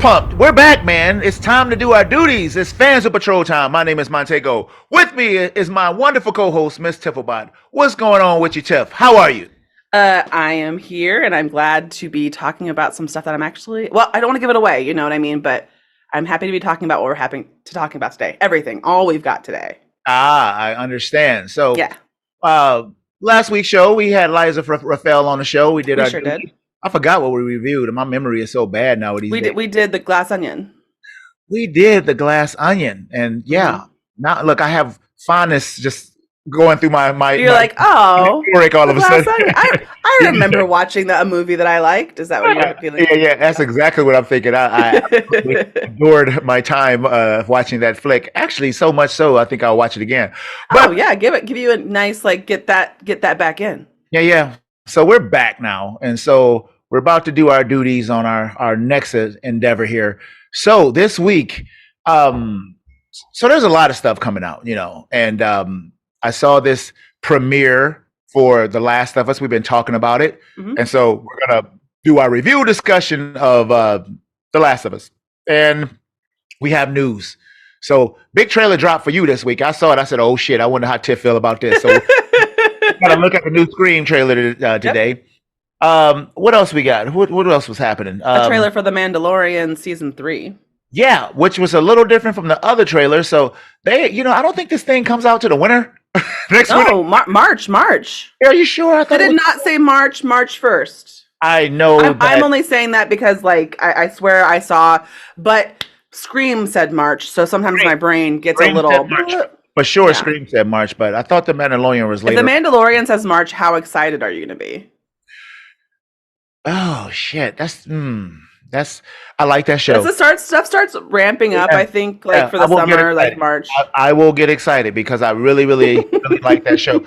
pumped. We're back, man. It's time to do our duties. It's Fans of Patrol time. My name is Montego. With me is my wonderful co-host, Miss Tifflebot. What's going on with you, Tiff? How are you? I am here, and I'm glad to be talking about some stuff that I'm actually. Well, I don't want to give it away, you know what I mean? But I'm happy to be talking about what we're happy to talking about today. Everything, all we've got today. I understand. So, Yeah, uh, last week's show, we had Liza Rafael on the show. We did we our sure did. duties. I forgot what we reviewed, and my memory is so bad now with these We days. did. We did the glass onion. We did the glass onion, and yeah, Mhm. now look, I have fondness just going through You're my like, oh, break all the of a glass sudden. onion. I remember watching a movie that I liked. Is that what you're feeling? Yeah, that's exactly what I'm thinking. I absolutely adored my time watching that flick. Actually, so much so, I think I'll watch it again. Oh But yeah, give you a nice get that back in. yeah. So we're back now, and so we're about to do our duties on our next endeavor here. So this week, um, so there's a lot of stuff coming out, and I saw this premiere for The Last of Us. We've been talking about it, Hmm. and so we're gonna do our review discussion of The Last of Us, and we have news. So big trailer drop for you this week. I saw it. I said, "Oh shit! I wonder how Tiff feel about this." So we gotta look at the new Scream trailer Yep. today. What else we got? What else was happening? A trailer for The Mandalorian season 3. Yeah, which was a little different from the other trailer. So I don't think this thing comes out to the winter next winter. No, March. Are you sure? I They thought it did was. not say March 1st. I know I'm that only saying that because, I swear I saw, but Scream said March, so sometimes my brain gets a Scream little. said March. For sure, Yeah. Scream said March, but I thought the Mandalorian was If The later. Mandalorian says March, how excited are you going to be? Oh shit, that's I like that As show. stuff starts ramping up, Yeah, I think, yeah, for I the will get summer, like excited. March. I will get excited because I really, really, really like that show.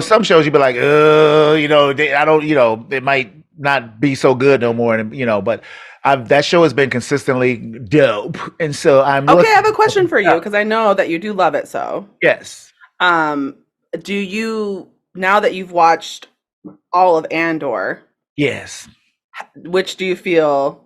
Some shows you'd be like, I don't, it might not be so good no more, and but that show has been consistently dope, and so I'm Okay, I looking. have a question for you Yeah. because I know that you do love it. So, Yes, um, do you now that you've watched all of Andor, yes. which do you feel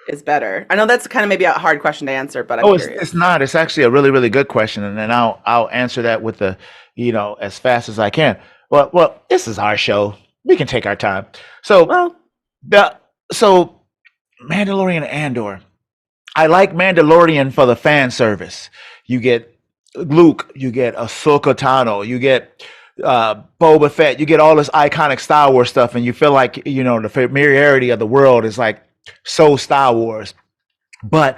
is better? I know that's kind of maybe a hard question to answer, but I'm Oh, it's curious. not. It's actually a really, really good question, and then I'll answer that with as fast as I can. Well, this is our show. We can take our time. So Well, the so Mandalorian Andor. I like Mandalorian for the fan service. You get Luke, you get Ahsoka Tano, you get Boba Fett, you get all this iconic Star Wars stuff, and you feel like the familiarity of the world is like so Star Wars. But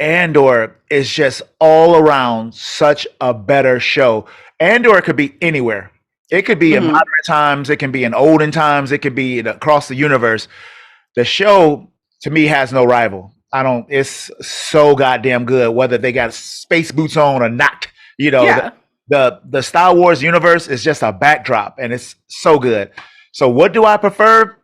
Andor is just all around such a better show. Andor could be anywhere. It could be in mhm. modern times, it can be in olden times, it could be across the universe. The show to me has no rival. I don't. It's so goddamn good, whether they got space boots on or not. Yeah. The Star Wars universe is just a backdrop, and it's so good. So, what do I prefer?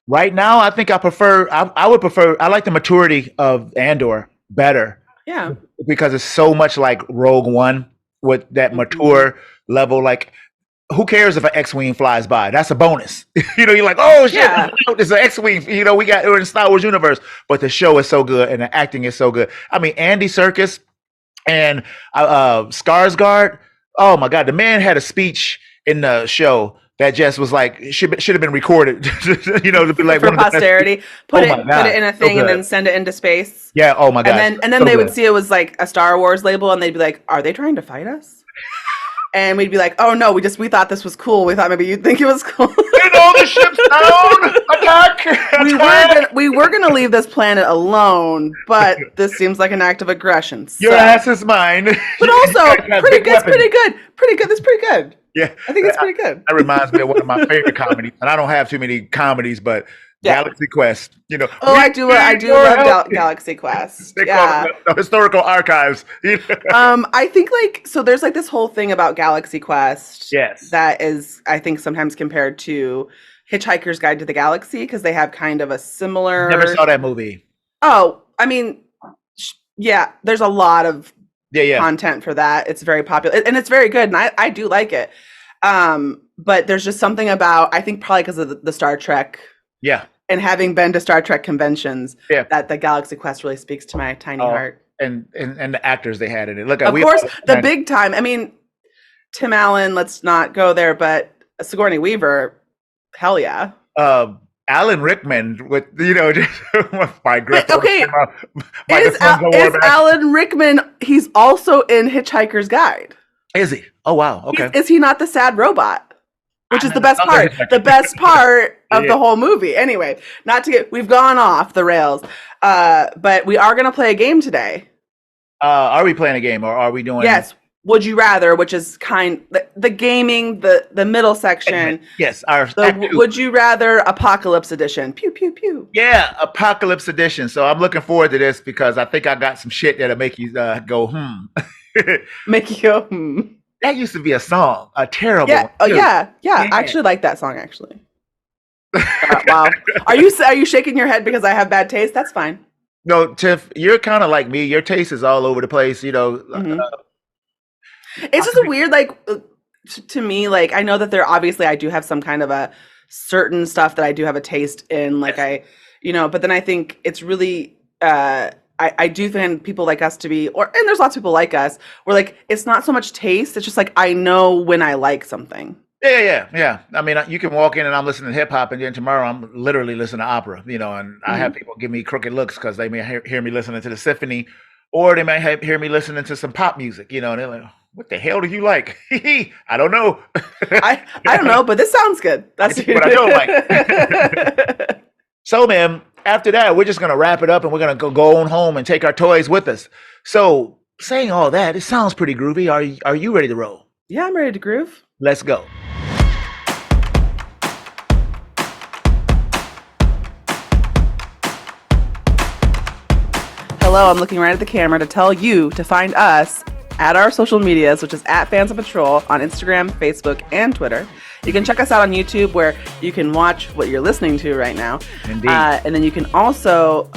Right now, I think I prefer. I would prefer. I like the maturity of Andor better Yeah. because it's so much like Rogue One with that Mhm. mature level. Like, who cares if an X-wing flies by? That's a bonus. You're like, oh shit, Yeah. it's an X-wing. We're in Star Wars universe, but the show is so good and the acting is so good. I mean, Andy Serkis and Skarsgård. Oh my god, the man had a speech in the show that just was like should have been recorded. To be like For one of the best. posterity, Oh my put it god, in a so thing and good. then send it into space. Yeah. Oh my And god, then so they would good. see it was like a Star Wars label and they'd be like, "Are they trying to fight us?" And we'd be like, "Oh no, we thought this was cool. We thought maybe you'd think it was cool." The ship's down. Attack! Attack! We were gonna leave this planet alone, but this seems like an act of aggression. Your So, ass is mine. but You also guys got pretty big good. It's weapons. pretty good. Pretty good. That's pretty good. Yeah, I think it's pretty good. that reminds me of one of my favorite comedies, and I don't have too many comedies, but Yeah. Galaxy Quest. Oh, We I need do your love help. Galaxy Quest. They call Yeah. it the historical archives. I think so there's like this whole thing about Galaxy Quest Yes. that is, I think, sometimes compared to Hitchhiker's Guide to the Galaxy because they have kind of a similar. Never saw that movie. Oh, I mean, yeah, there's a lot of Yeah. content for that. It's very popular and it's very good, and I do like it. But there's just something about, I think probably because of the Star Trek Yeah. And having been to Star Trek conventions, Yeah. that the Galaxy Quest really speaks to my tiny heart. And the actors they had in it. Look, Of course, the big time. I mean, Tim Allen. Let's not go there, but Sigourney Weaver. Hell yeah. Alan Rickman with just my grandpa. Okay, is Alan Rickman? He's also in Hitchhiker's Guide. Is he? Oh wow. Okay. Is he not the sad robot? Which is the best part. The best part of the whole movie. Anyway, we've gone off the rails. But we are going to play a game today. Are we playing a game or are we doing? Yes. Would you rather, which is the gaming, the middle section. Yes. Would you rather Apocalypse Edition. Pew, pew, pew. Yeah. Apocalypse Edition. So I'm looking forward to this because I think I got some shit that'll make you go, Make you go, hmm. That used to be a song, a terrible one. Oh, yeah. I actually like that song, actually. Wow. Are you shaking your head because I have bad taste? That's fine. No, Tiff, you're kind of like me. Your taste is all over the place, Mm-hmm. It's just a weird, to me, I know that I do have some kind of a certain stuff that I do have a taste in, but then I think it's really, I do find people like us to be, and there's lots of people like us, where it's not so much taste, it's just I know when I like something. Yeah. I mean, you can walk in and I'm listening to hip hop, and then tomorrow I'm literally listening to opera, and mm-hmm. I have people give me crooked looks because they may hear me listening to the symphony, or they might hear me listening to some pop music, and they're like, "What the hell do you like?" I don't know. I don't know, but this sounds good. That's what I don't like. So, man. After that, we're just going to wrap it up and we're going to go on home and take our toys with us. So, saying all that, it sounds pretty groovy. Are you ready to roll? Yeah, I'm ready to groove. Let's go. Hello, I'm looking right at the camera to tell you to find us at our social medias, which is at Fans of Patrol on Instagram, Facebook, and Twitter. You can check us out on YouTube where you can watch what you're listening to right now. Indeed. And then you can also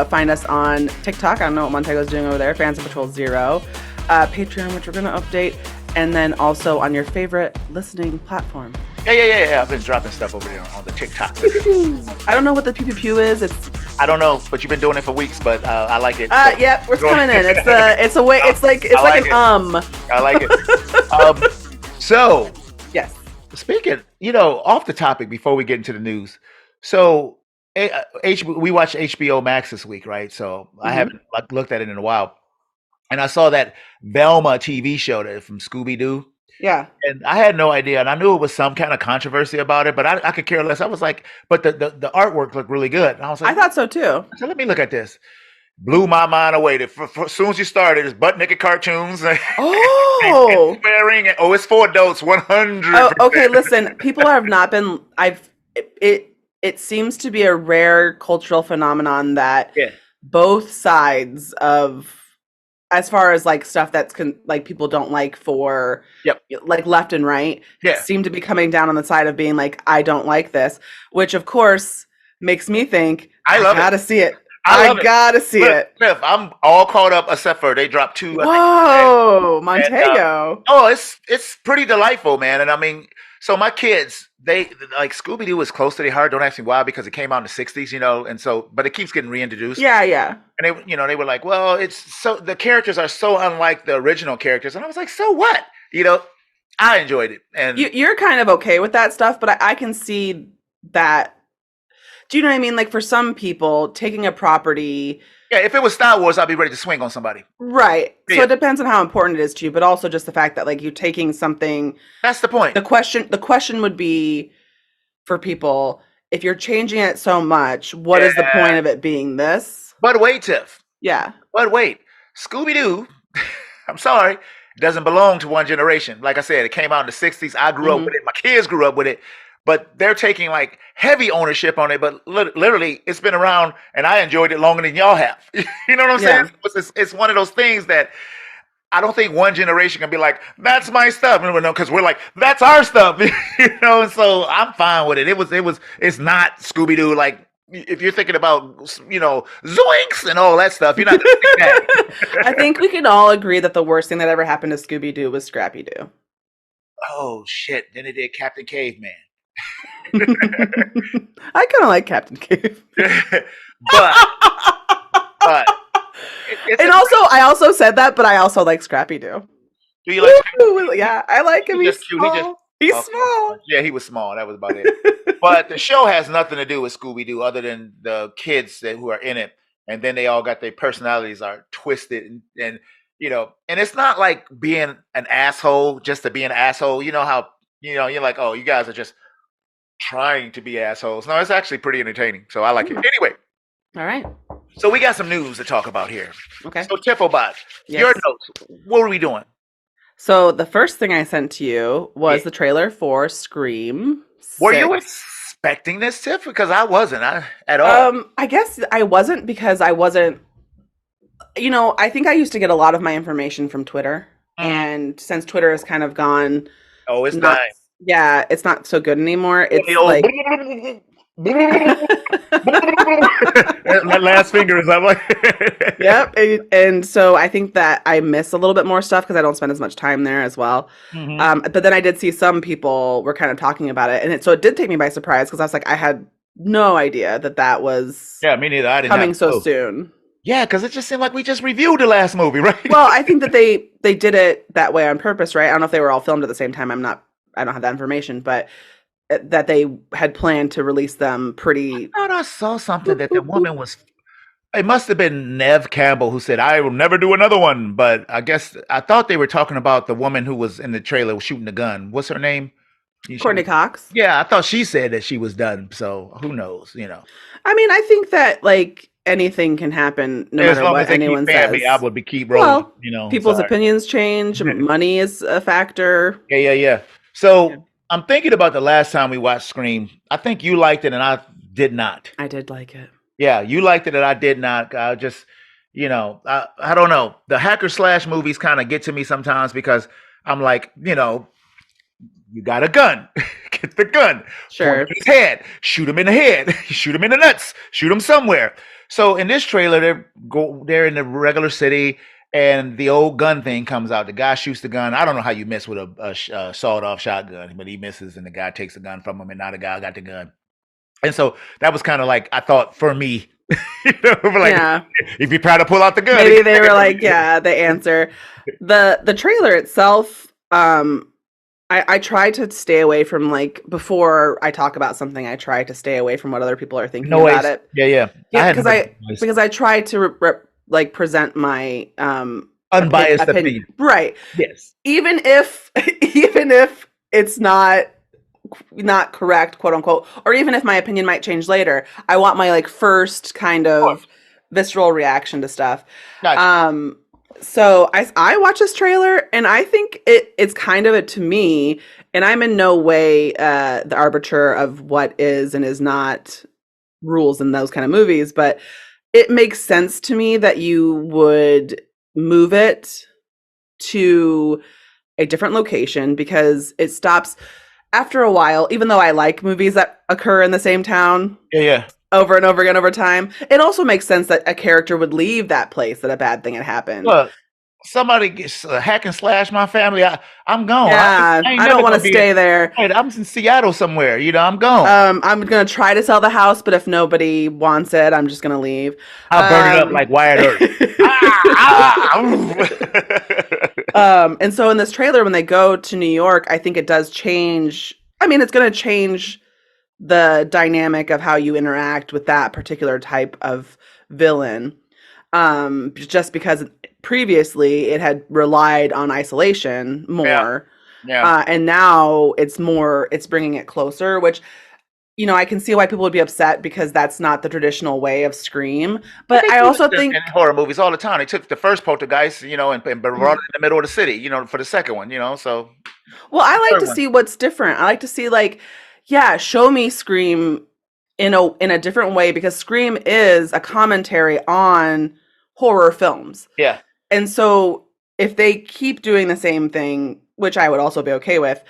find us on TikTok. I don't know what Montego's doing over there. Fans of Patrol 0. Patreon, which we're going to update. And then also on your favorite listening platform. Yeah. I've been dropping stuff over there on the TikTok. I don't know what the pew pew pew is. I don't know, but you've been doing it for weeks. But I like it. Yep, we're coming in. It's a way. It's like an I like it. So yes. Speaking, off the topic before we get into the news. So we watched HBO Max this week, right? So I haven't looked at it in a while. And I saw that Velma TV show from Scooby-Doo. Yeah. And I had no idea. And I knew it was some kind of controversy about it, but I could care less. I was like, but the artwork looked really good. And I was like, I thought so too. So let me look at this. Blew my mind away. As soon as you started, it's butt naked cartoons. Oh, and swearing. It's for adults. 100. Oh, okay. Listen, people have not been. It seems to be a rare cultural phenomenon that both sides of, as far as stuff that's people don't like for left and right, seem to be coming down on the side of being I don't like this, which of course makes me think I gotta see it. I gotta see it. Cliff, I'm all caught up except for they dropped 2. Whoa, Montego. And, it's pretty delightful, man. And I mean, so my kids, they Scooby-Doo is close to their heart. Don't ask me why, because it came out in the 60s, and so, but it keeps getting reintroduced. Yeah. And they were like, well, the characters are so unlike the original characters. And I was like, so what? I enjoyed it. And you're kind of okay with that stuff, but I can see that. Do you know what I mean? For some people, taking a property. Yeah, if it was Star Wars, I'd be ready to swing on somebody. Right. So it depends on how important it is to you, but also just the fact that you're taking something. That's the point. The question would be for people, if you're changing it so much, what is the point of it being this? But wait, Tiff. Yeah. But wait, Scooby-Doo, I'm sorry, doesn't belong to one generation. Like I said, it came out in the 60s. I grew up with it. My kids grew up with it. But they're taking heavy ownership on it. But literally, it's been around, and I enjoyed it longer than y'all have. You know what I'm saying? It's one of those things that I don't think one generation can be like, that's my stuff. No, because we're like, that's our stuff. And so I'm fine with it. It's not Scooby-Doo. If you're thinking about, Zoinks and all that stuff, you're not thinking that. I think we can all agree that the worst thing that ever happened to Scooby-Doo was Scrappy-Doo. Oh, shit. Then they did Captain Caveman. I kind of like Captain Cave. but but it's And a also, I also said that, but I also like Scrappy Doo. do you like Woo! Yeah, I like him. He's He's just cute. He just small. He's okay. small. Yeah, he was small. That was about it. But the show has nothing to do with Scooby Doo other than the kids who are in it, and then they all got their personalities are twisted and and it's not like being an asshole just to be an asshole. You know how you're like, oh, you guys are just trying to be assholes. No, it's actually pretty entertaining. So I like it. Anyway, All right. so we got some news to talk about here. Okay. So Tiffobot, Yes. your notes. What are we doing? So the first thing I sent to you was Yeah. the trailer for Scream. Were you 6. expecting this, Tiff? Because I wasn't at all. I guess I wasn't because I wasn't. I think I used to get a lot of my information from Twitter, and since Twitter has kind of gone Oh, it's not, dying. yeah, it's not so good anymore. It's The old like. that last finger is up like Yep, and so I think that I miss a little bit more stuff because I don't spend as much time there as well. Mhm. But then I did see some people were kind of talking about it, and it did take me by surprise because I was like, I had no idea that was Yeah, me neither. I didn't coming have so a clue. soon. Yeah, because it just seemed like we just reviewed the last movie, right? Well, I think that they did it that way on purpose, right? I don't know if they were all filmed at the same time. I don't have that information, but that they had planned to release them pretty. I thought I saw something that the woman was. It must have been Nev Campbell who said, "I will never do another one." But I guess I thought they were talking about the woman who was in the trailer shooting the gun. What's her name? Courtney Cox. Yeah, I thought she said that she was done. So who knows? I mean, I think that like anything can happen no As matter long what as they anyone keep paying says. me, I would keep rolling. Well, people's sorry. opinions change. Money is a factor. Yeah. So I'm thinking about the last time we watched Scream. I think you liked it and I did not. I did like it. Yeah, you liked it and I did not. I just, I don't know. The hacker slash movies kind of get to me sometimes because I'm like, you got a gun. Get the gun. Sure. Point to his head. Shoot him in the head. Shoot him in the nuts. Shoot him somewhere. So in this trailer, they're in the regular city, and the old gun thing comes out. The guy shoots the gun. I don't know how you miss with a sawed-off shotgun, but he misses, and the guy takes the gun from him, and now the guy got the gun. And so that was kind of like, I thought, for me, Yeah. if you try to pull out the gun, Maybe they were like, yeah, the answer. The trailer itself, I try to stay away from before I talk about something, I try to stay away from what other people are thinking about it. Yeah. Because I try to present my unbiased opinion. Right. Yes. Even if it's not correct, quote unquote, or even if my opinion might change later, I want my first kind of visceral reaction to stuff. Gotcha. So I watch this trailer and I think it's kind of to me, and I'm in no way the arbiter of what is and is not rules in those kind of movies, but it makes sense to me that you would move it to a different location because it stops after a while. Even though I like movies that occur in the same town, yeah, over and over again over time, it also makes sense that a character would leave that place that a bad thing had happened. Look, somebody gets hack and slash my family. I'm gone. Yeah, I don't want to stay there. I'm in Seattle somewhere. I'm gone. I'm gonna try to sell the house, but if nobody wants it, I'm just gonna leave. I'll burn it up like Wyatt Earp. And so in this trailer, when they go to New York, I think it does change. I mean, it's gonna change the dynamic of how you interact with that particular type of villain. Just because previously it had relied on isolation more. Yeah. And now it's bringing it closer, which, I can see why people would be upset because that's not the traditional way of Scream. But I also think in horror movies all the time, they took the first poltergeist, and brought it in the middle of the city, for the second one, so. Well, I like to see what's different. I like to see show me Scream in a different way, because Scream is a commentary on horror films. Yeah. And so if they keep doing the same thing, which I would also be okay with,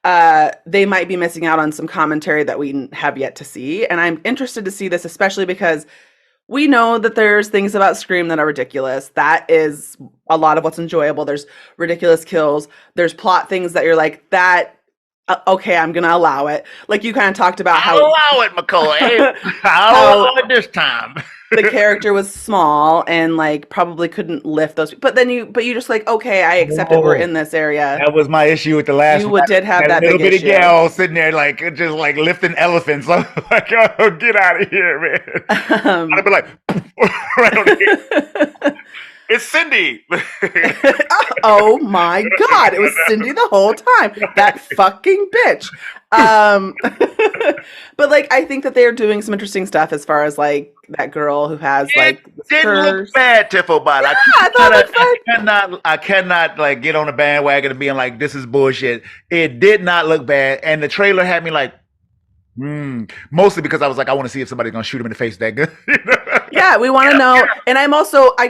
they might be missing out on some commentary that we have yet to see. And I'm interested to see this, especially because we know that there's things about Scream that are ridiculous. That is a lot of what's enjoyable. There's ridiculous kills. There's plot things that you're like, that okay, I'm gonna allow it. Like you kind of talked about I'll how allow it, McCoy. I'll how allow it this time. the character was small and like probably couldn't lift those. But then you just like, okay, I accept it. We're Oh, in this area. that was my issue with the last one. Did have That that little big bitty issue. gal sitting there like just like lifting elephants. I'm like, oh, get out of here, man. I'd Um, be like, right on here. It's Cindy. oh my god, it was Cindy the whole time. That fucking bitch. But like I think that they're doing some interesting stuff as far as like that girl who has It like this didn't look curse. bad, Tiffobot. I thought it looked fun. I cannot like get on the bandwagon and being like, this is bullshit. It did not look bad, and the trailer had me like, mostly because I was like, I want to see if somebody's gonna shoot him in the face that good. Yeah, we want to know. And I'm also, I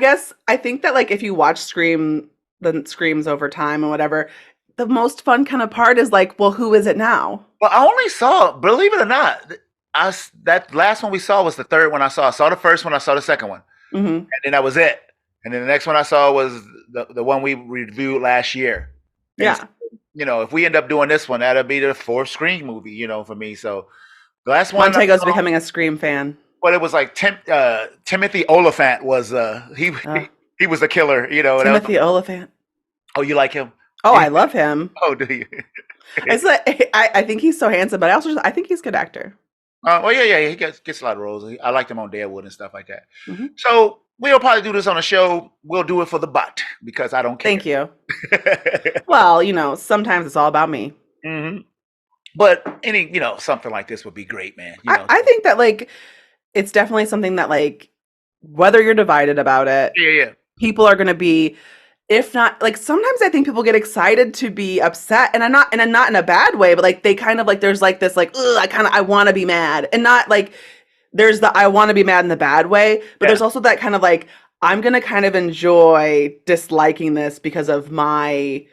think that like if you watch the screams over time and whatever, the most fun kind of part is like, well, who is it now? Well, I only saw, believe it or not, that last one we saw was the third one I saw. I saw the first one, I saw the second one, and then that was it. And then the next one I saw was the one we reviewed last year. And, Yeah. if we end up doing this one, that'll be the fourth Scream movie, for me. So the last one, Montego's becoming a Scream fan. Well, it was like Timothy Oliphant was he was the killer, Timothy Oliphant. Oh, you like him? Oh, I love him. Oh, do you? It's like I think he's so handsome, but I think he's a good actor. Well, yeah, he gets a lot of roles. I liked him on Deadwood and stuff like that. Mm-hmm. So we'll probably do this on a show. We'll do it for the butt because I don't care. Thank you. Well, sometimes it's all about me. Mm-hmm. But something like this would be great, man. I think that like it's definitely something that like whether you're divided about it, yeah, people are going to be. If not, like sometimes I think people get excited to be upset, and I'm not in a bad way, but like they kind of like there's like this like I want to be mad, and not like there's the I want to be mad in the bad way, but there's also that kind of like I'm gonna kind of enjoy disliking this because of my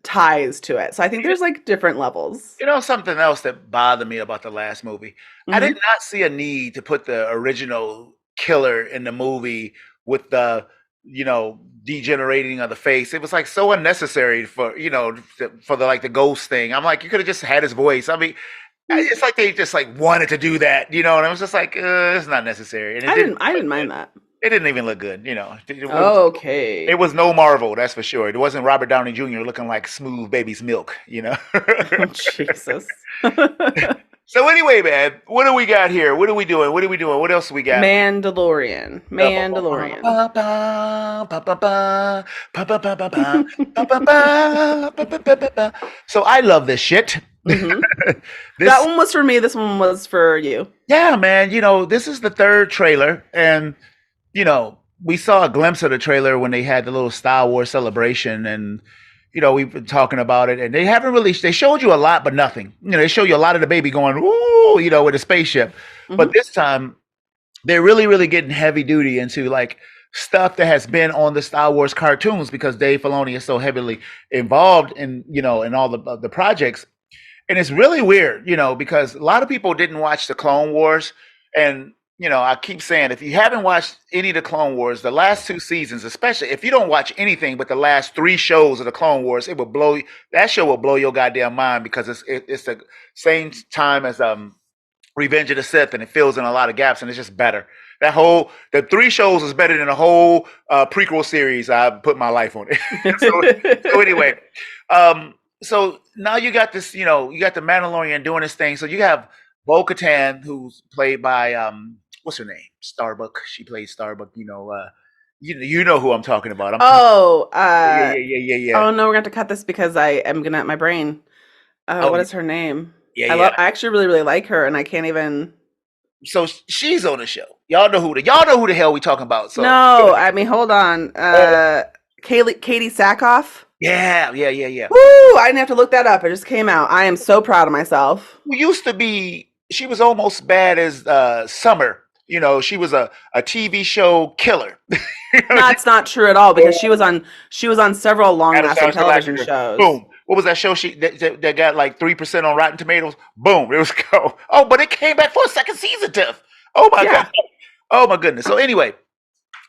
ties to it. So I think there's like different levels. Something else that bothered me about the last movie, I did not see a need to put the original killer in the movie with the degenerating of the face. It was like so unnecessary for the ghost thing. I'm like, you could have just had his voice. I mean, it's like they just like wanted to do that, and I was just like, it's not necessary. And I didn't mind that. It didn't even look good, Okay. It was no Marvel, that's for sure. It wasn't Robert Downey Jr. looking like smooth baby's milk, Oh, Jesus. So anyway, man, what do we got here? What are we doing? What else we got? Mandalorian. So I love this shit. That one was for me. This one was for you. Yeah, man. This is the third trailer, and we saw a glimpse of the trailer when they had the little Star Wars celebration, and we've been talking about it, and they haven't really. They showed you a lot, but nothing. They show you a lot of the baby going, ooh, with a spaceship. But this time, they're really, really getting heavy duty into like stuff that has been on the Star Wars cartoons because Dave Filoni is so heavily involved in in all the projects, and it's really weird, because a lot of people didn't watch the Clone Wars, and I keep saying, if you haven't watched any of the Clone Wars, the last 2 seasons, especially if you don't watch anything but the last 3 shows of the Clone Wars, that show will blow your goddamn mind because it's the same time as Revenge of the Sith, and it fills in a lot of gaps, and it's just better. The 3 shows is better than the whole prequel series. I put my life on it. so anyway, so now you got this, you got the Mandalorian doing this thing. So you have Bo-Katan, who's played by what's her name? Starbuck. She played Starbuck. You know who I'm talking about. Yeah. Oh no, we're going to cut this because I am gonna my brain. What is her name? Yeah, I actually really, really like her, and I can't even. So she's on the show. Y'all know who the hell we talking about. So no, I mean, hold on. Katie Sackhoff. Yeah. Woo! I didn't have to look that up. It just came out. I am so proud of myself. She was almost bad as Summer. She was a TV show killer. That's not true at all because she was on several long-lasting television shows. Boom. What was that show that got like 3% on Rotten Tomatoes? Boom. It was go. Oh, but it came back for a second season, Tiff. Oh my God. Oh my goodness. So anyway,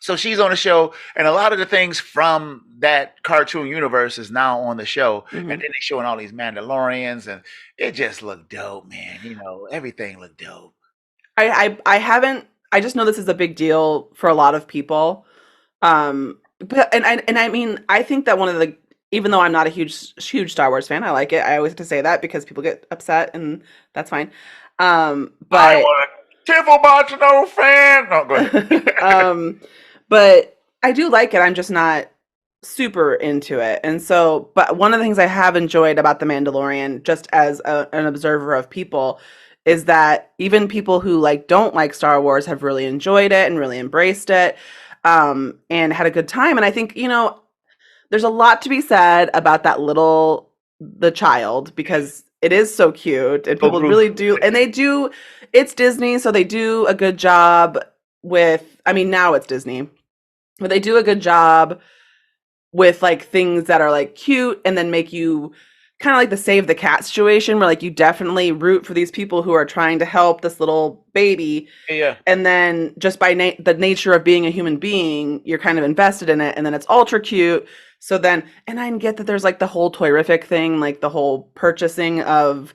So she's on the show, and a lot of the things from that cartoon universe is now on the show. And then Hmm. they're showing all these Mandalorians, and it just looked dope, man. Everything looked dope. I haven't. I just know this is a big deal for a lot of people. But I mean, I think that one of the, even though I'm not a huge Star Wars fan, I like it. I always have to say that because people get upset, and that's fine. I But want a Tiffle Martino fan. No, go ahead. um, but I do like it. I'm just not super into it. And so, but one of the things I have enjoyed about The Mandalorian, just as an observer of people, is that even people who like don't like Star Wars have really enjoyed it and really embraced it, and had a good time. And I think, there's a lot to be said about the child, because it is so cute and Go people Bruce. really do, and they do, it's Disney, so they do a good job with, I mean, now it's Disney, but they do a good job with like things that are like cute and then make you kind of like the save the cat situation where like you definitely root for these people who are trying to help this little baby, Yeah. and then just by the nature of being a human being, you're kind of invested in it, and then it's ultra cute. So then, and I get that there's like the whole toyrific thing, like the whole purchasing of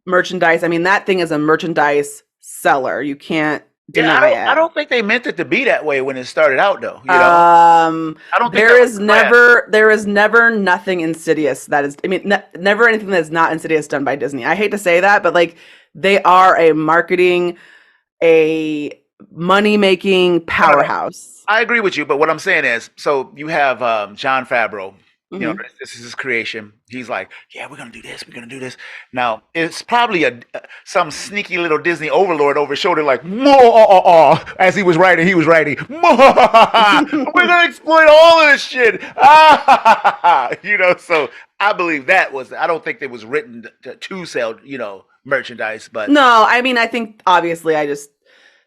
merchandise. I mean, that thing is a merchandise seller. You can't Yeah, I deny don't I it. don't think they meant it to be that way when it started out though. I don't think that was the plan. There is never nothing insidious that is, I mean, never anything that's not insidious done by Disney. I hate to say that, but like they are a money making No. powerhouse. I agree with you, but what I'm saying is, so you have John Favreau. Hmm. This is his creation. He's like, yeah, we're gonna do this. We're gonna do this. Now it's probably some sneaky little Disney overlord over his shoulder, like, as he was writing, we're gonna exploit all of this shit. So I believe that was. I don't think it was written to sell, merchandise, but No, I mean, I think obviously yeah,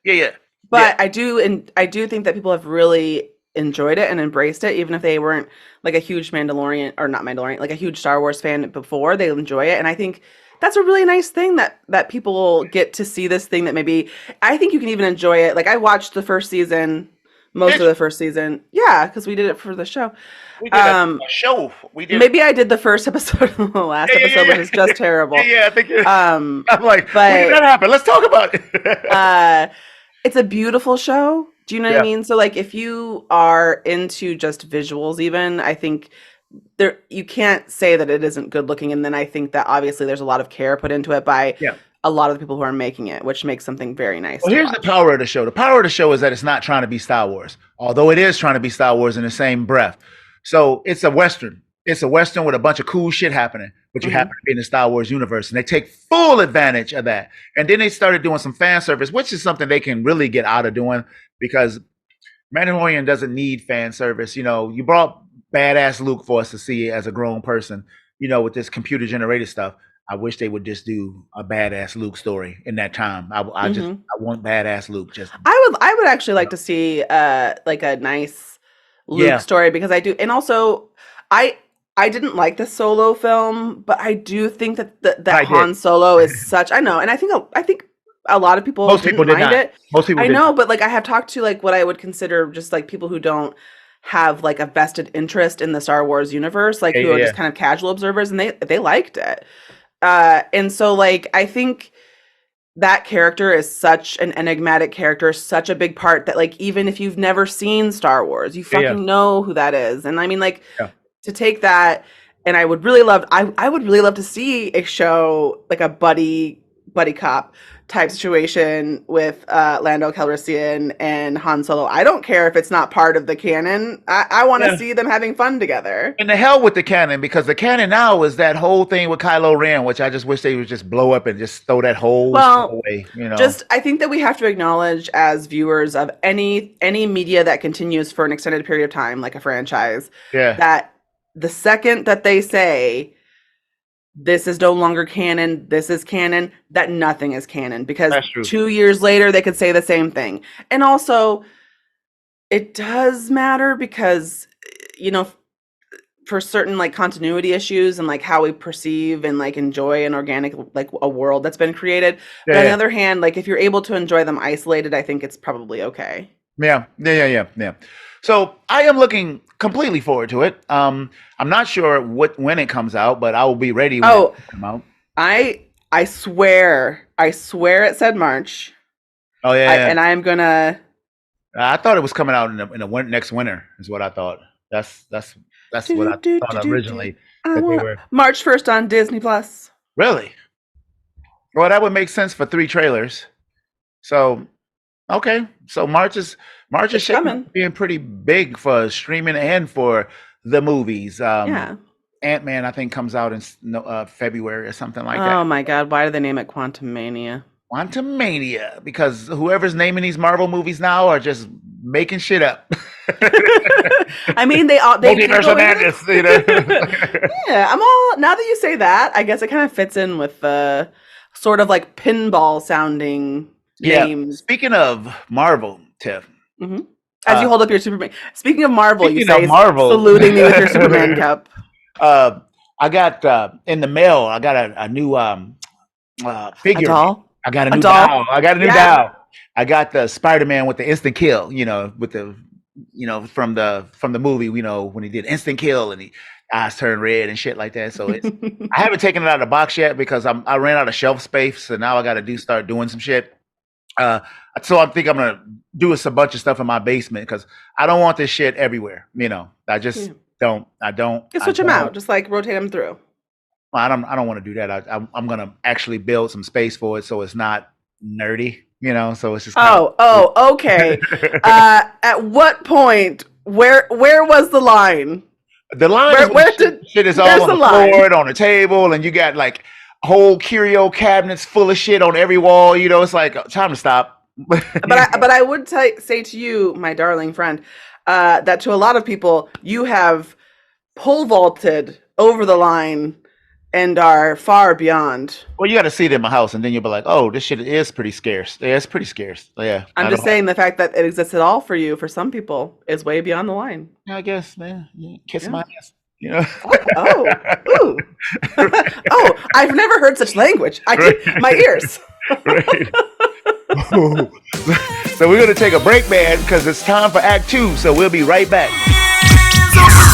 yeah, yeah. but I do think that people have really enjoyed it and embraced it, even if they weren't like a huge Mandalorian, or not Mandalorian, like a huge Star Wars fan before. They enjoy it, and I think that's a really nice thing that people get to see this thing that maybe, I think you can even enjoy it. Like I watched the first season, most Did of you? the first season, yeah, because we did it for the show. We did a Um, show. We did. Maybe I did the first episode of the last Yeah, yeah, episode, which yeah, is just yeah, terrible. yeah. I think Um, I'm like, when did that but happen? Let's talk about it. uh it's a beautiful show. Do you know what I Yeah. mean? So like if you are into just visuals even, I think there, you can't say that it isn't good looking, and then I think that obviously there's a lot of care put into it by Yeah. a lot of the people who are making it, which makes something very nice Well, to here's the watch. power of the show. The power of the show is that it's not trying to be Star Wars, although it is trying to be Star Wars in the same breath. So it's a Western. It's a Western with a bunch of cool shit happening, but you happen Hmm. to be in the Star Wars universe, and they take full advantage of that. And then they started doing some fan service, which is something they can really get out of doing because Mandalorian doesn't need fan service. You brought badass Luke for us to see as a grown person. With this computer generated stuff. I wish they would just do a badass Luke story in that time. Hmm. I want badass Luke. Just I would actually like to see like a nice Luke yeah, story, because I do, and also I I didn't like the Solo film, but I do think that I did. Han Solo is such, I know, and I think a lot of people Most people didn't did mind not. it. Most people I did know, not. but like I have talked to like what I would consider just like people who don't have like a vested interest in the Star Wars universe, like Yeah, who yeah, are yeah. just kind of casual observers, and they liked it. And so like I think that character is such an enigmatic character, such a big part that like even if you've never seen Star Wars, you Yeah, yeah, fucking know who that is. And I mean like yeah. to take that, and I would really love to see a show like a buddy cop type situation with Lando Calrissian and Han Solo. I don't care if it's not part of the canon. I want to Yeah. see them having fun together. And the hell with the canon, because the canon now is that whole thing with Kylo Ren, which I just wish they would just blow up and just throw that whole stuff Well, away. just I think that we have to acknowledge as viewers of any media that continues for an extended period of time, like a franchise, Yeah, that the second that they say this is no longer canon, this is canon, that nothing is canon, because that's true. 2 years later they could say the same thing. And also it does matter because you know for certain like continuity issues and like how we perceive and like enjoy an organic, like a world that's been created. Yeah, But on the yeah. other hand, like if you're able to enjoy them isolated, I think it's probably okay. Yeah. So I am looking completely forward to it. I'm not sure when it comes out, but I will be ready when it Oh, comes out. I swear it said March. Oh yeah. And I'm gonna I thought it was coming out in the next winter. Is what I thought. That's what I thought originally I that they want were. March 1st on Disney Plus. Really? Well, that would make sense for 3 trailers. So okay, so March is It's shaping up coming. to being pretty big for streaming and for the movies. Yeah. Ant-Man, I think, comes out in February or something like that. Oh my God, why do they name it Quantum Mania? Quantumania, because whoever's naming these Marvel movies now are just making shit up. I mean, they do Multiverse go of Madness, you know? Yeah, I'm all. Now that you say that, I guess it kind of fits in with the sort of like pinball sounding Yeah. names. Speaking of Marvel, Tiff. hmm As you hold up your Superman. Speaking of Marvel, you Speaking say, of Marvel, saluting me with your Superman cup. I got in the mail. I got a new figure. A doll? I got a A new doll? doll. I got a new Yeah. doll. I got the Spider-Man with the instant kill. With the from the movie. When he did instant kill and he eyes turn red and shit like that. So it's I haven't taken it out of the box yet because I ran out of shelf space. So now I got to start doing some shit. So I think I'm gonna do a bunch of stuff in my basement because I don't want this shit everywhere. I just don't. I don't. You switch them out, just like rotate them through. Well, I don't want to do that. I'm gonna actually build some space for it so it's not nerdy. So it's just. Okay. At what point? Where was the line? The line is Where shit is all on the floor, on the table, and you got like whole curio cabinets full of shit on every wall. It's like time to stop. But I would say to you, my darling friend, that to a lot of people, you have pole vaulted over the line and are far beyond. Well, you got to see it in my house, and then you'll be like, "Oh, this shit is pretty scarce." Yeah, it's pretty scarce. Yeah, I'm just saying the fact that it exists at all for you, for some people, is way beyond the line. I guess, man. Kiss my ass. Oh, I've never heard such language. My ears. Right. So we're gonna take a break, man, because it's time for Act 2. So we'll be right back.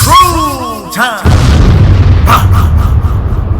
True time.